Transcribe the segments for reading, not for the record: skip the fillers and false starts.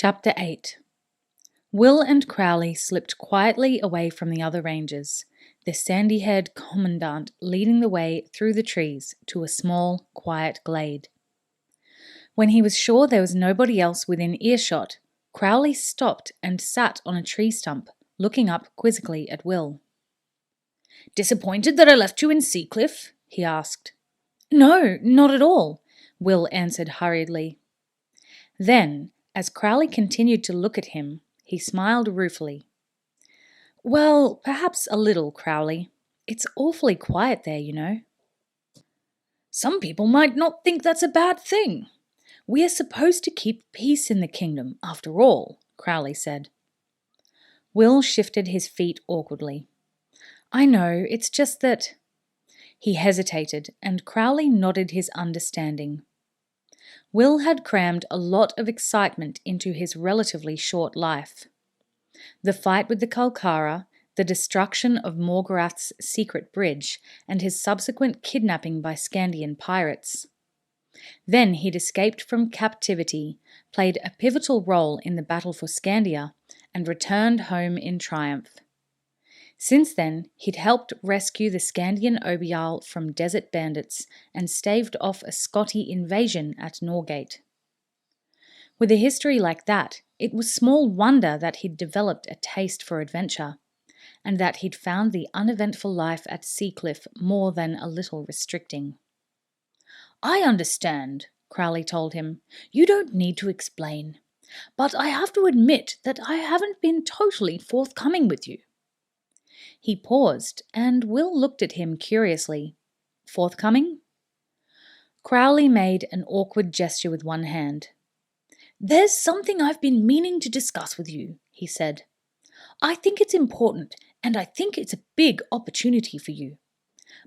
Chapter 8. Will and Crowley slipped quietly away from the other rangers, the sandy-haired commandant leading the way through the trees to a small, quiet glade. When he was sure there was nobody else within earshot, Crowley stopped and sat on a tree stump, looking up quizzically at Will. "Disappointed that I left you in Seacliff?" he asked. "No, not at all," Will answered hurriedly. Then, as Crowley continued to look at him, he smiled ruefully. "Well, perhaps a little, Crowley. It's awfully quiet there, you know." "Some people might not think that's a bad thing. We are supposed to keep peace in the kingdom, after all," Crowley said. Will shifted his feet awkwardly. "I know, it's just that—" He hesitated, and Crowley nodded his understanding. Will had crammed a lot of excitement into his relatively short life. The fight with the Kolkara, the destruction of Morgorath's secret bridge, and his subsequent kidnapping by Scandian pirates. Then he'd escaped from captivity, played a pivotal role in the battle for Scandia, and returned home in triumph. Since then, he'd helped rescue the Scandian Obial from desert bandits and staved off a Scotty invasion at Norgate. With a history like that, it was small wonder that he'd developed a taste for adventure, and that he'd found the uneventful life at Seacliff more than a little restricting. "I understand," Crowley told him. "You don't need to explain. But I have to admit that I haven't been totally forthcoming with you." He paused, and Will looked at him curiously. "Forthcoming?" Crowley made an awkward gesture with one hand. "There's something I've been meaning to discuss with you," he said. "I think it's important, and I think it's a big opportunity for you.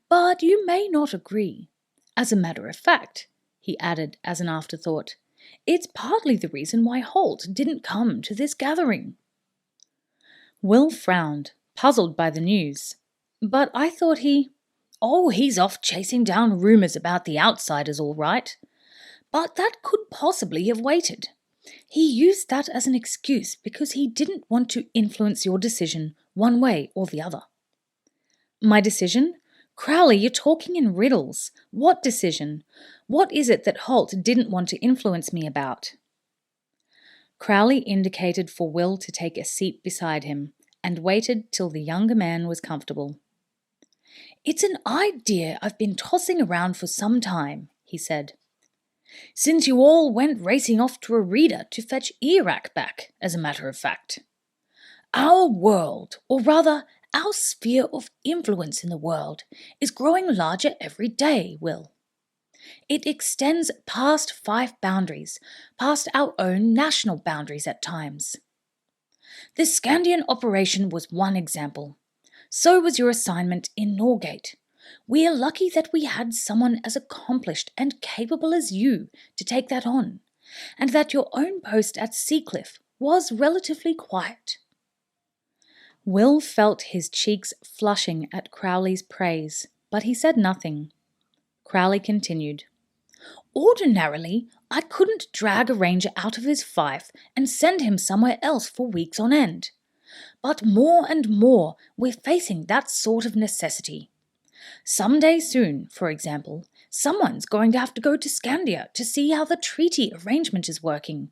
But you may not agree. As a matter of fact," he added as an afterthought, "it's partly the reason why Halt didn't come to this gathering." Will frowned, puzzled by the news. "But I thought he—" "Oh, he's off chasing down rumours about the outsiders, all right. But that could possibly have waited. He used that as an excuse because he didn't want to influence your decision one way or the other." "My decision? Crowley, you're talking in riddles. What decision? What is it that Halt didn't want to influence me about?" Crowley indicated for Will to take a seat beside him, and waited till the younger man was comfortable. "It's an idea I've been tossing around for some time," he said. "Since you all went racing off to Arida to fetch Iraq back, as a matter of fact. Our world, or rather our sphere of influence in the world, is growing larger every day, Will. It extends past fief boundaries, past our own national boundaries at times. The Scandian operation was one example. So was your assignment in Norgate. We are lucky that we had someone as accomplished and capable as you to take that on, and that your own post at Seacliff was relatively quiet." Will felt his cheeks flushing at Crowley's praise, but he said nothing. Crowley continued. "Ordinarily, I couldn't drag a ranger out of his fief and send him somewhere else for weeks on end. But more and more we're facing that sort of necessity. Some day soon, for example, someone's going to have to go to Scandia to see how the treaty arrangement is working,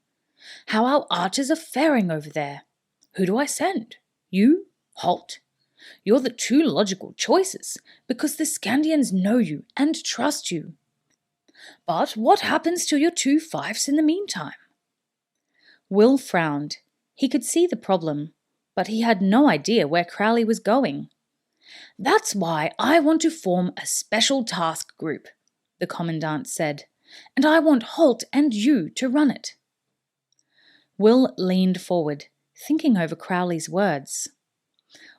how our archers are faring over there. Who do I send? You? Halt? You're the two logical choices, because the Scandians know you and trust you. But what happens to your two fiefs in the meantime?" Will frowned. He could see the problem, but he had no idea where Crowley was going. "That's why I want to form a special task group," the commandant said, "and I want Halt and you to run it." Will leaned forward, thinking over Crowley's words.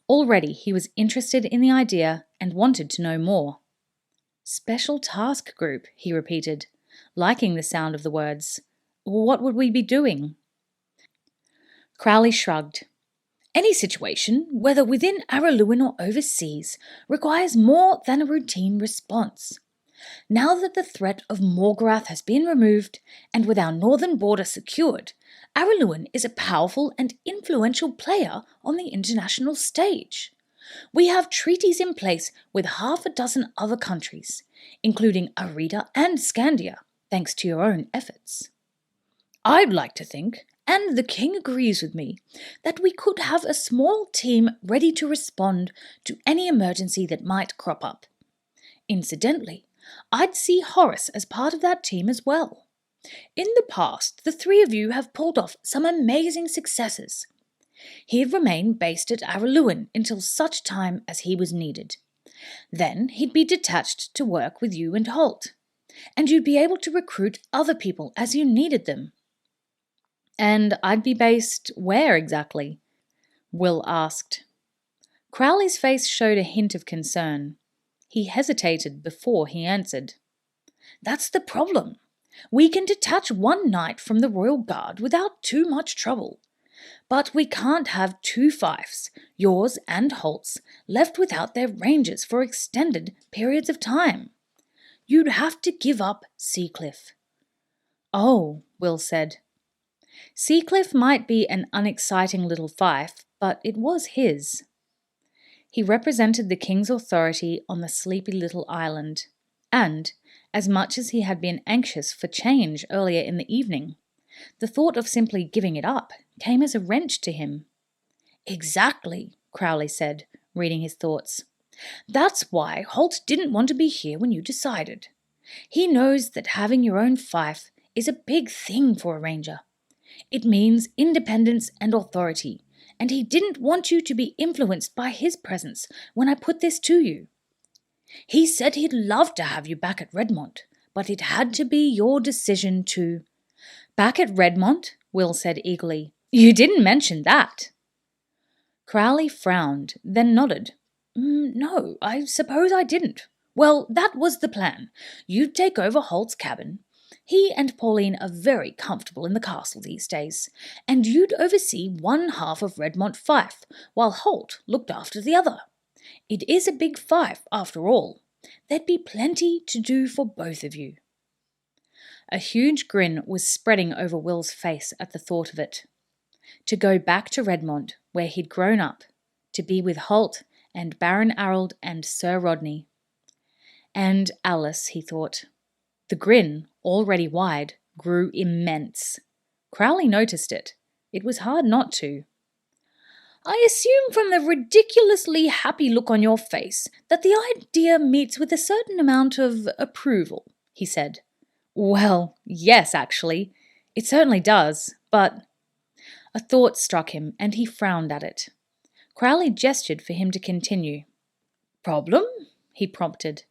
Already he was interested in the idea and wanted to know more. "Special task group," he repeated, liking the sound of the words. "What would we be doing?" Crowley shrugged. "Any situation, whether within Araluen or overseas, requires more than a routine response. Now that the threat of Morgorath has been removed, and with our northern border secured, Araluen is a powerful and influential player on the international stage. We have treaties in place with half a dozen other countries, including Arida and Scandia, thanks to your own efforts. I'd like to think, and the king agrees with me, that we could have a small team ready to respond to any emergency that might crop up. Incidentally, I'd see Horace as part of that team as well. In the past, the three of you have pulled off some amazing successes. He'd remain based at Araluen until such time as he was needed. Then he'd be detached to work with you and Halt, and you'd be able to recruit other people as you needed them. And I'd be based where exactly? Will asked. Crowley's face showed a hint of concern. He hesitated before he answered. That's the problem. We can detach one knight from the Royal Guard without too much trouble. But we can't have two fiefs, yours and Halt's, left without their rangers for extended periods of time. You'd have to give up Seacliff. Oh, Will said. Seacliff might be an unexciting little fief, but it was his. He represented the king's authority on the sleepy little island, and, as much as he had been anxious for change earlier in the evening, the thought of simply giving it up came as a wrench to him. Exactly, Crowley said, reading his thoughts. That's why Halt didn't want to be here when you decided. He knows that having your own fief is a big thing for a ranger. It means independence and authority, and he didn't want you to be influenced by his presence when I put this to you. He said he'd love to have you back at Redmont, but it had to be your decision to— Back at Redmont? Will said eagerly. You didn't mention that. Crowley frowned, then nodded. No, I suppose I didn't. Well, that was the plan. You'd take over Halt's cabin. He and Pauline are very comfortable in the castle these days, and you'd oversee one half of Redmont fief, while Halt looked after the other. It is a big fief, after all. There'd be plenty to do for both of you. A huge grin was spreading over Will's face at the thought of it. To go back to Redmont, where he'd grown up, to be with Halt and Baron Arald and Sir Rodney. And Alice, he thought. The grin, already wide, grew immense. Crowley noticed it. It was hard not to. I assume from the ridiculously happy look on your face that the idea meets with a certain amount of approval, he said. Well, yes, actually. It certainly does, but— A thought struck him, and he frowned at it. Crowley gestured for him to continue. Problem? He prompted.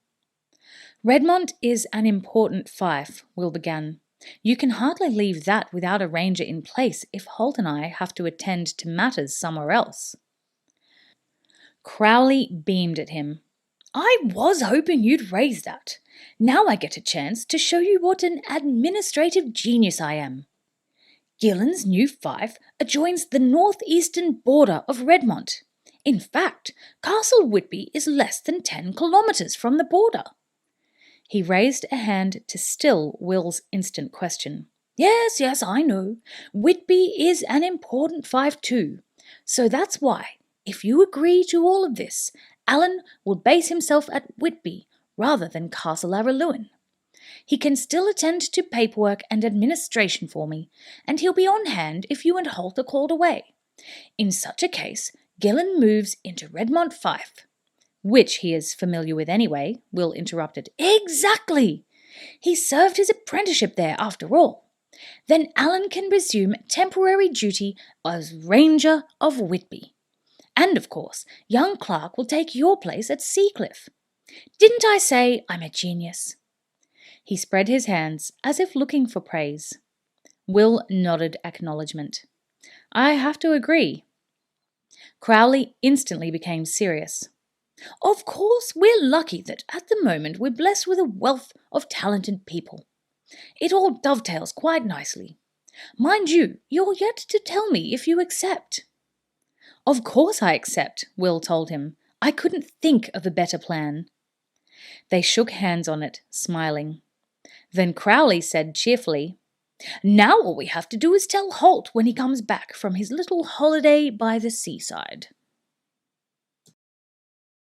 Redmont is an important fief, Will began. You can hardly leave that without a ranger in place if Halt and I have to attend to matters somewhere else. Crowley beamed at him. I was hoping you'd raise that. Now I get a chance to show you what an administrative genius I am. Gillen's new fief adjoins the northeastern border of Redmont. In fact, Castle Whitby is less than 10 kilometres from the border. He raised a hand to still Will's instant question. Yes, I know. Whitby is an important fief too. So that's why, if you agree to all of this, Alan will base himself at Whitby rather than Castle Araluen. He can still attend to paperwork and administration for me, and he'll be on hand if you and Halt are called away. In such a case, Gillen moves into Redmont fief. Which he is familiar with anyway, Will interrupted. Exactly! He served his apprenticeship there after all. Then Alan can resume temporary duty as Ranger of Whitby. And of course, young Clark will take your place at Seacliff. Didn't I say I'm a genius? He spread his hands as if looking for praise. Will nodded acknowledgement. I have to agree. Crowley instantly became serious. Of course, we're lucky that at the moment we're blessed with a wealth of talented people. It all dovetails quite nicely. Mind you, you're yet to tell me if you accept. Of course I accept, Will told him. I couldn't think of a better plan. They shook hands on it, smiling. Then Crowley said cheerfully, "Now all we have to do is tell Halt when he comes back from his little holiday by the seaside."